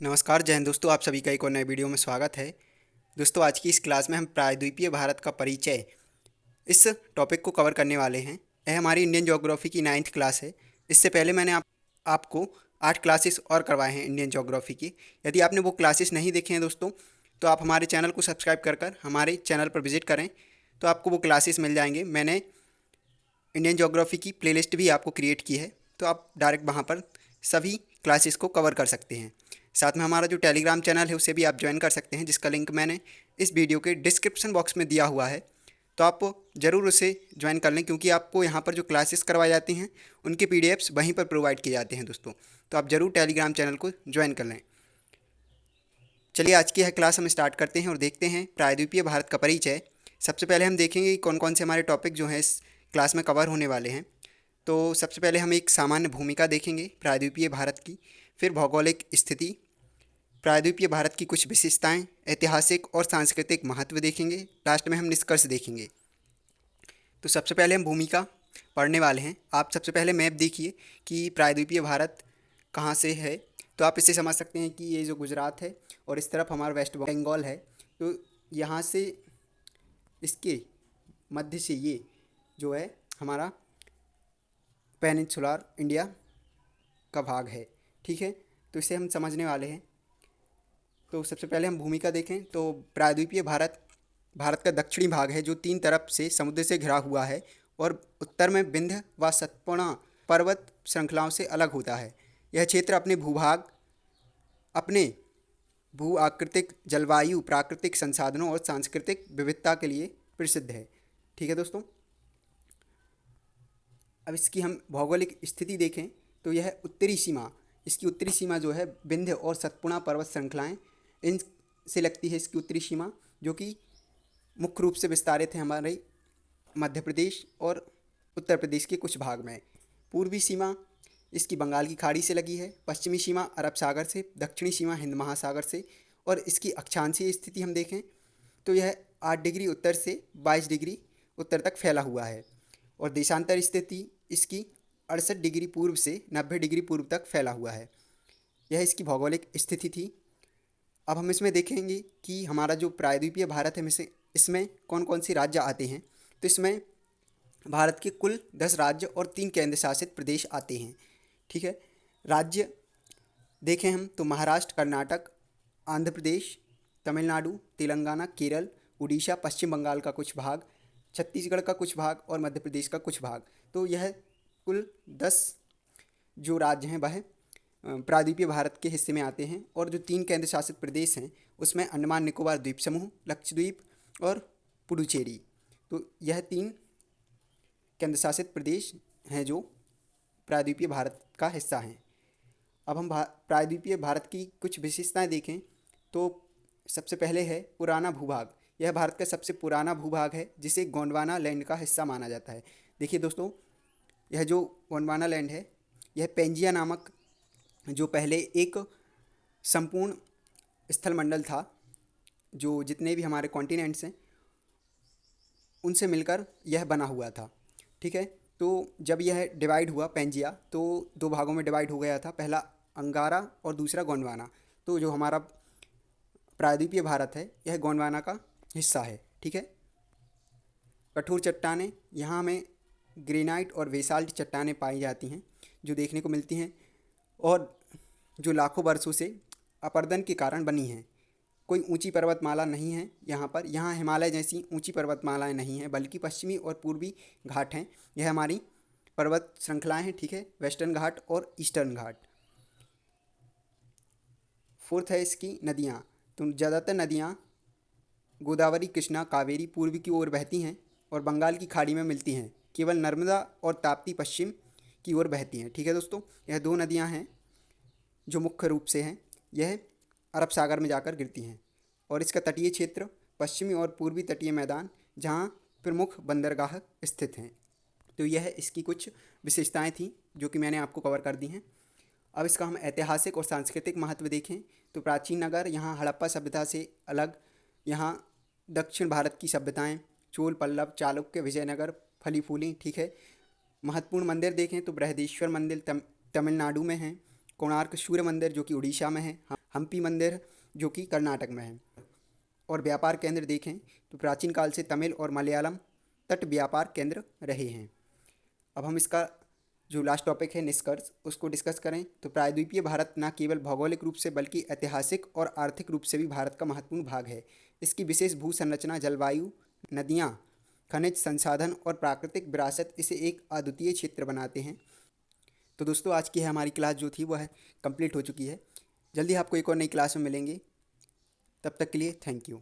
नमस्कार जय हिंद दोस्तों, आप सभी का एक और नए वीडियो में स्वागत है। दोस्तों आज की इस क्लास में हम प्रायद्वीपीय भारत का परिचय इस टॉपिक को कवर करने वाले हैं। यह हमारी इंडियन ज्योग्राफी की 9th क्लास है। इससे पहले मैंने आपको 8 क्लासेस और करवाए हैं इंडियन ज्योग्राफी की। यदि आपने वो क्लासेस नहीं देखे हैं दोस्तों, तो आप हमारे चैनल को सब्सक्राइब कर हमारे चैनल पर विजिट करें, तो आपको वो क्लासेस मिल जाएंगे। मैंने इंडियन ज्योग्राफी की प्लेलिस्ट भी आपको क्रिएट की है, तो आप डायरेक्ट वहाँ पर सभी क्लासेस को कवर कर सकते हैं। साथ में हमारा जो टेलीग्राम चैनल है उसे भी आप ज्वाइन कर सकते हैं, जिसका लिंक मैंने इस वीडियो के डिस्क्रिप्शन बॉक्स में दिया हुआ है। तो आप ज़रूर उसे ज्वाइन कर लें, क्योंकि आपको यहाँ पर जो क्लासेस करवाई जाती हैं उनके पीडीएफ्स वहीं पर प्रोवाइड किए जाते हैं दोस्तों। तो आप ज़रूर टेलीग्राम चैनल को ज्वाइन कर लें। चलिए आज की यह क्लास हम स्टार्ट करते हैं और देखते हैं प्रायद्वीपीय भारत का परिचय। सबसे पहले हम देखेंगे कि कौन कौन से हमारे टॉपिक जो हैं इस क्लास में कवर होने वाले हैं। तो सबसे पहले हम एक सामान्य भूमिका देखेंगे प्रायद्वीपीय भारत की, फिर भौगोलिक स्थिति, प्रायद्वीपीय भारत की कुछ विशेषताएं, ऐतिहासिक और सांस्कृतिक महत्व देखेंगे, लास्ट में हम निष्कर्ष देखेंगे। तो सबसे पहले हम भूमिका पढ़ने वाले हैं। आप सबसे पहले मैप देखिए कि प्रायद्वीपीय भारत कहाँ से है। तो आप इससे समझ सकते हैं कि ये जो गुजरात है और इस तरफ हमारा वेस्ट बंगाल है, तो यहाँ से इसके मध्य से ये जो है हमारा पेनिनसुलर इंडिया का भाग है। ठीक है, तो इसे हम समझने वाले हैं। तो सबसे पहले हम भूमिका देखें तो प्रायद्वीपीय भारत भारत का दक्षिणी भाग है, जो 3 तरफ से समुद्र से घिरा हुआ है और उत्तर में विंध्य व सतपुड़ा पर्वत श्रृंखलाओं से अलग होता है। यह क्षेत्र अपने भूभाग, अपने भू आकृतिक जलवायु, प्राकृतिक संसाधनों और सांस्कृतिक विविधता के लिए प्रसिद्ध है। ठीक है दोस्तों, अब इसकी हम भौगोलिक स्थिति देखें तो यह उत्तरी सीमा, इसकी उत्तरी सीमा जो है विंध्य और सतपुड़ा पर्वत श्रृंखलाएँ इन से लगती है इसकी उत्तरी सीमा, जो कि मुख्य रूप से विस्तारित है हमारे मध्य प्रदेश और उत्तर प्रदेश के कुछ भाग में। पूर्वी सीमा इसकी बंगाल की खाड़ी से लगी है, पश्चिमी सीमा अरब सागर से, दक्षिणी सीमा हिंद महासागर से, और इसकी अक्षांशीय स्थिति हम देखें तो यह 8 डिग्री उत्तर से 22 डिग्री उत्तर तक फैला हुआ है, और देशांतर स्थिति इसकी 68 डिग्री पूर्व से 90 डिग्री पूर्व तक फैला हुआ है। यह इसकी भौगोलिक स्थिति थी। अब हम इसमें देखेंगे कि हमारा जो प्रायद्वीपीय भारत है इसमें कौन कौन से राज्य आते हैं। तो इसमें भारत के कुल 10 राज्य और 3 केंद्र शासित प्रदेश आते हैं। ठीक है, राज्य देखें हम तो महाराष्ट्र, कर्नाटक, आंध्र प्रदेश, तमिलनाडु, तेलंगाना, केरल, उड़ीसा, पश्चिम बंगाल का कुछ भाग, छत्तीसगढ़ का कुछ भाग और मध्य प्रदेश का कुछ भाग। तो यह कुल 10 जो राज्य हैं वह प्रायद्वीपीय भारत के हिस्से में आते हैं, और जो 3 केंद्र शासित प्रदेश हैं उसमें अंडमान निकोबार द्वीप समूह, लक्षद्वीप और पुडुचेरी। तो यह 3 केंद्र शासित प्रदेश हैं जो प्रायद्वीपीय भारत का हिस्सा हैं। अब हम प्रायद्वीपीय भारत की कुछ विशेषताएं देखें तो सबसे पहले है पुराना भूभाग। यह भारत का सबसे पुराना भूभाग है, जिसे गोंडवाना लैंड का हिस्सा माना जाता है। देखिए दोस्तों, यह जो गोंडवाना लैंड है यह पेंजिया नामक जो पहले एक संपूर्ण स्थलमंडल था, जो जितने भी हमारे कॉन्टिनेंट्स हैं उनसे मिलकर यह बना हुआ था। ठीक है, तो जब यह डिवाइड हुआ पेंजिया, तो 2 भागों में डिवाइड हो गया था, पहला अंगारा और दूसरा गोंडवाना। तो जो हमारा प्रायद्वीपीय भारत है यह गोंडवाना का हिस्सा है। ठीक है, कठोर चट्टानें, यहाँ हमें ग्रेनाइट और बेसाल्ट चट्टानें पाई जाती हैं जो देखने को मिलती हैं, और जो लाखों वर्षों से अपरदन के कारण बनी हैं। कोई ऊंची पर्वतमाला नहीं है यहाँ पर, यहाँ हिमालय जैसी ऊंची पर्वतमालाएं नहीं हैं, बल्कि पश्चिमी और पूर्वी घाट हैं। यह हमारी पर्वत श्रृंखलाएं हैं। ठीक है, वेस्टर्न घाट और ईस्टर्न घाट। फोर्थ है इसकी नदियाँ। तो ज़्यादातर नदियाँ गोदावरी, कृष्णा, कावेरी पूर्व की ओर बहती हैं और बंगाल की खाड़ी में मिलती हैं। केवल नर्मदा और ताप्ती पश्चिम की ओर बहती हैं। ठीक है दोस्तों, यह 2 नदियाँ हैं जो मुख्य रूप से हैं, यह अरब सागर में जाकर गिरती हैं। और इसका तटीय क्षेत्र पश्चिमी और पूर्वी तटीय मैदान, जहाँ प्रमुख बंदरगाह स्थित हैं। तो यह इसकी कुछ विशेषताएं थीं जो कि मैंने आपको कवर कर दी हैं। अब इसका हम ऐतिहासिक और सांस्कृतिक महत्व देखें तो प्राचीन नगर, यहाँ हड़प्पा सभ्यता से अलग यहाँ दक्षिण भारत की सभ्यताएं, चोल, पल्लव, चालुक्य, विजयनगर फली फूली। ठीक है, महत्वपूर्ण मंदिर देखें तो बृहदेश्वर मंदिर तमिलनाडु में है, कोणार्क सूर्य मंदिर जो कि उड़ीसा में है, हम्पी मंदिर जो कि कर्नाटक में है। और व्यापार केंद्र देखें तो प्राचीन काल से तमिल और मलयालम तट व्यापार केंद्र रहे हैं। अब हम इसका जो लास्ट टॉपिक है निष्कर्ष उसको डिस्कस करें तो प्रायद्वीपीय भारत न केवल भौगोलिक रूप से बल्कि ऐतिहासिक और आर्थिक रूप से भी भारत का महत्वपूर्ण भाग है। इसकी विशेष भू संरचना, जलवायु, नदियाँ, खनिज संसाधन और प्राकृतिक विरासत इसे एक अद्वितीय क्षेत्र बनाते हैं। तो दोस्तों आज की है हमारी क्लास जो थी वह है कंप्लीट हो चुकी है। जल्दी आपको एक और नई क्लास में मिलेंगे, तब तक के लिए थैंक यू।